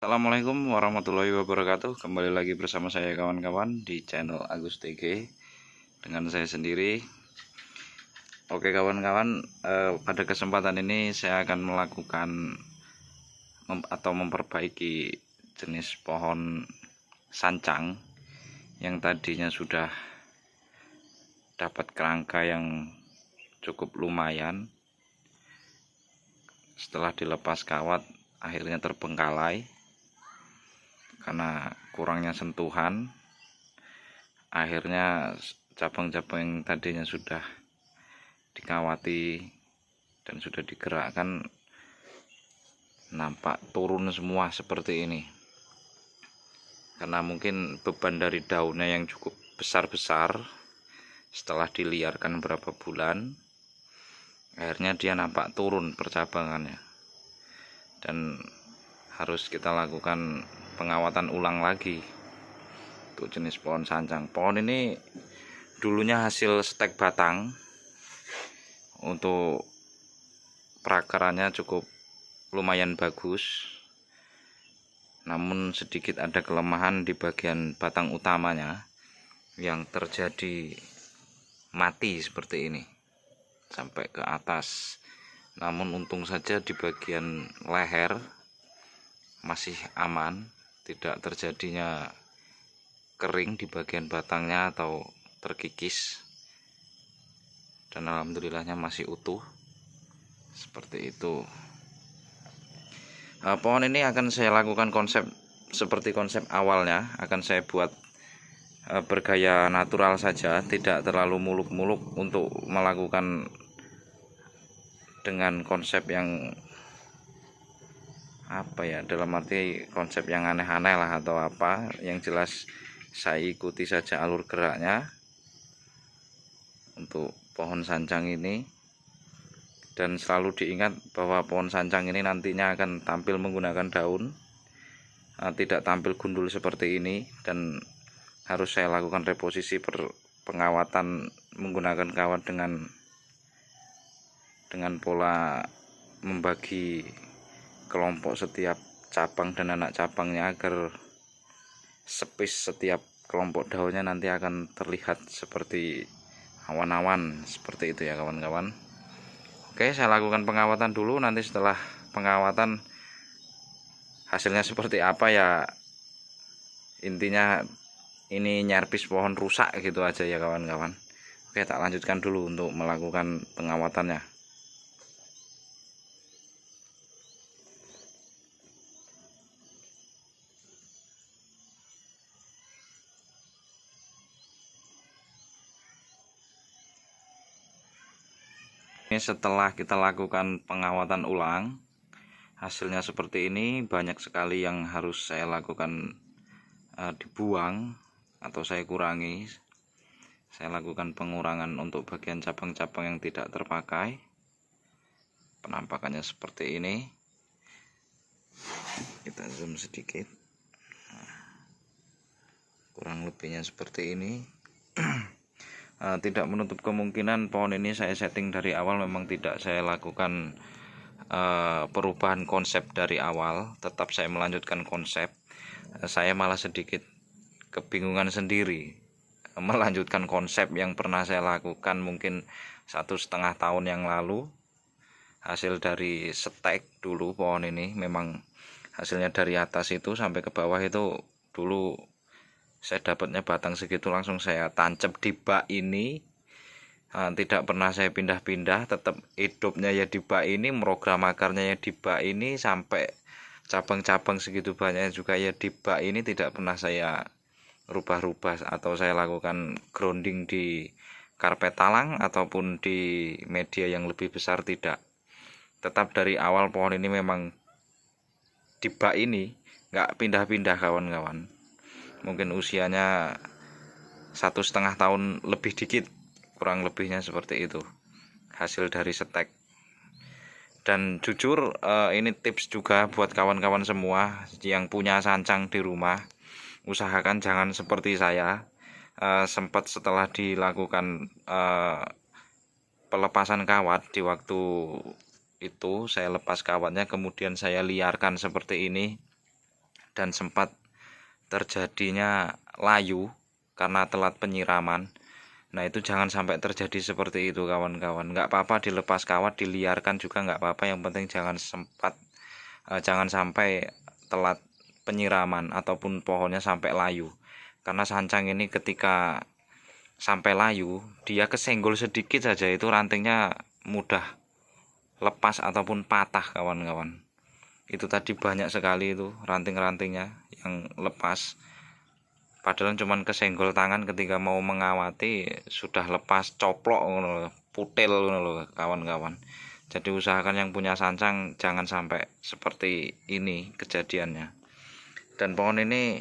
Assalamualaikum warahmatullahi wabarakatuh. Kembali lagi bersama saya kawan-kawan di channel Agus TG dengan saya sendiri. Oke kawan-kawan, pada kesempatan ini saya akan melakukan atau memperbaiki jenis pohon sancang yang tadinya sudah dapat kerangka yang cukup lumayan. Setelah dilepas kawat akhirnya terbengkalai karena kurangnya sentuhan. Akhirnya cabang-cabang yang tadinya sudah dikawati dan sudah digerakkan nampak turun semua seperti ini, karena mungkin beban dari daunnya yang cukup besar-besar setelah diliarkan berapa bulan, akhirnya dia nampak turun percabangannya dan harus kita lakukan pengawatan ulang lagi untuk jenis pohon sancang. Pohon ini dulunya hasil stek batang, untuk perakarannya cukup lumayan bagus, namun sedikit ada kelemahan di bagian batang utamanya yang terjadi mati seperti ini sampai ke atas. Namun untung saja di bagian leher masih aman, tidak terjadinya kering di bagian batangnya atau terkikis, dan alhamdulillahnya masih utuh seperti itu. Pohon ini akan saya lakukan konsep seperti konsep awalnya, akan saya buat bergaya natural saja, tidak terlalu muluk-muluk untuk melakukan dengan konsep yang dalam arti konsep yang aneh-aneh lah atau apa. Yang jelas saya ikuti saja alur geraknya untuk pohon sancang ini, dan selalu diingat bahwa pohon sancang ini nantinya akan tampil menggunakan daun, tidak tampil gundul seperti ini, dan harus saya lakukan reposisi pengawatan menggunakan kawat dengan pola membagi kelompok setiap cabang dan anak cabangnya, agar space setiap kelompok daunnya nanti akan terlihat seperti awan-awan seperti itu ya kawan-kawan. Oke, saya lakukan pengawatan dulu, nanti setelah pengawatan hasilnya seperti apa ya, intinya ini nyerpis pohon rusak gitu aja ya kawan-kawan. Oke, tak lanjutkan dulu untuk melakukan pengawatannya. Ini setelah kita lakukan pengawatan ulang, hasilnya seperti ini. Banyak sekali yang harus saya lakukan dibuang atau saya kurangi. Saya lakukan pengurangan untuk bagian cabang-cabang yang tidak terpakai. Penampakannya seperti ini. Kita zoom sedikit. Kurang lebihnya seperti ini. Tidak menutup kemungkinan pohon ini saya setting dari awal memang tidak saya lakukan perubahan konsep dari awal, tetap saya melanjutkan konsep. Saya malah sedikit kebingungan sendiri melanjutkan konsep yang pernah saya lakukan mungkin 1,5 tahun yang lalu. Hasil dari stek dulu pohon ini, memang hasilnya dari atas itu sampai ke bawah itu dulu saya dapatnya batang segitu langsung saya tancap di bak ini. Tidak pernah saya pindah-pindah, tetap hidupnya ya di bak ini, program akarnya ya di bak ini, sampai cabang-cabang segitu banyak juga ya di bak ini. Tidak pernah saya rubah-rubah atau saya lakukan grounding di karpet talang ataupun di media yang lebih besar, tidak. Tetap dari awal pohon ini memang di bak ini, nggak pindah-pindah kawan-kawan. Mungkin usianya 1,5 tahun lebih dikit, kurang lebihnya seperti itu hasil dari stek. Dan jujur ini tips juga buat kawan-kawan semua yang punya sancang di rumah, usahakan jangan seperti saya. Sempat setelah dilakukan pelepasan kawat, di waktu itu saya lepas kawatnya kemudian saya liarkan seperti ini, dan sempat terjadinya layu karena telat penyiraman. Nah itu jangan sampai terjadi seperti itu kawan-kawan. Nggak apa-apa dilepas kawat, diliarkan juga nggak apa-apa, yang penting jangan sampai telat penyiraman ataupun pohonnya sampai layu. Karena sancang ini ketika sampai layu, dia kesenggol sedikit saja itu rantingnya mudah lepas ataupun patah kawan-kawan. Itu tadi banyak sekali itu ranting-rantingnya yang lepas. Padahal cuman kesenggol tangan ketika mau mengawati sudah lepas, coplok putil kawan-kawan. Jadi usahakan yang punya sancang jangan sampai seperti ini kejadiannya. Dan pohon ini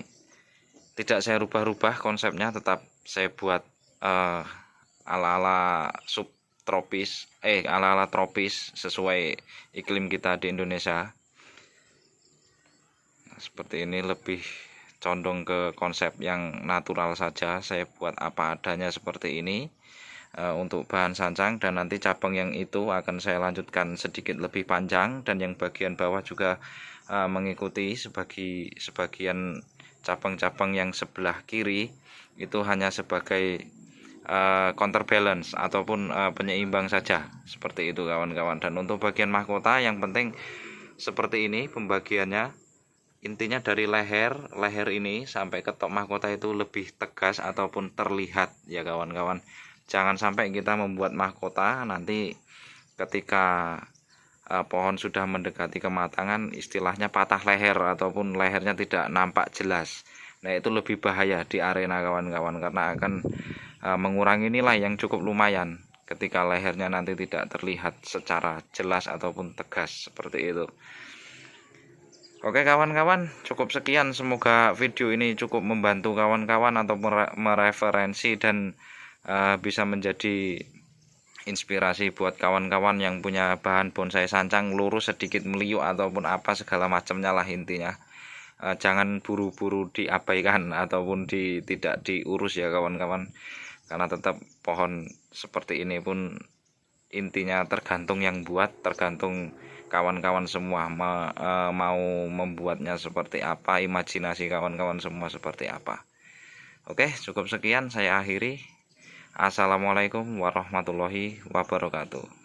tidak saya rubah-rubah konsepnya, tetap saya buat ala-ala subtropis, ala-ala tropis sesuai iklim kita di Indonesia. Nah, seperti ini lebih condong ke konsep yang natural saja. Saya buat apa adanya seperti ini untuk bahan sancang, dan nanti cabang yang itu akan saya lanjutkan sedikit lebih panjang, dan yang bagian bawah juga mengikuti sebagian cabang-cabang yang sebelah kiri itu hanya sebagai counterbalance ataupun penyeimbang saja, seperti itu kawan-kawan. Dan untuk bagian mahkota yang penting seperti ini pembagiannya. Intinya dari leher ini sampai ke top mahkota itu lebih tegas ataupun terlihat ya kawan-kawan. Jangan sampai kita membuat mahkota nanti ketika pohon sudah mendekati kematangan istilahnya patah leher ataupun lehernya tidak nampak jelas. Nah itu lebih bahaya di arena kawan-kawan, karena akan mengurangi nilai yang cukup lumayan ketika lehernya nanti tidak terlihat secara jelas ataupun tegas seperti itu. Oke kawan-kawan, cukup sekian. Semoga video ini cukup membantu kawan-kawan atau mereferensi dan bisa menjadi inspirasi buat kawan-kawan yang punya bahan bonsai sancang lurus sedikit meliuk ataupun apa segala macamnya lah intinya. Jangan buru-buru diabaikan ataupun tidak diurus ya kawan-kawan, karena tetap pohon seperti ini pun intinya tergantung yang buat, tergantung kawan-kawan semua mau membuatnya seperti apa, imajinasi kawan-kawan semua seperti apa. Oke, cukup sekian saya akhiri. Assalamualaikum warahmatullahi wabarakatuh.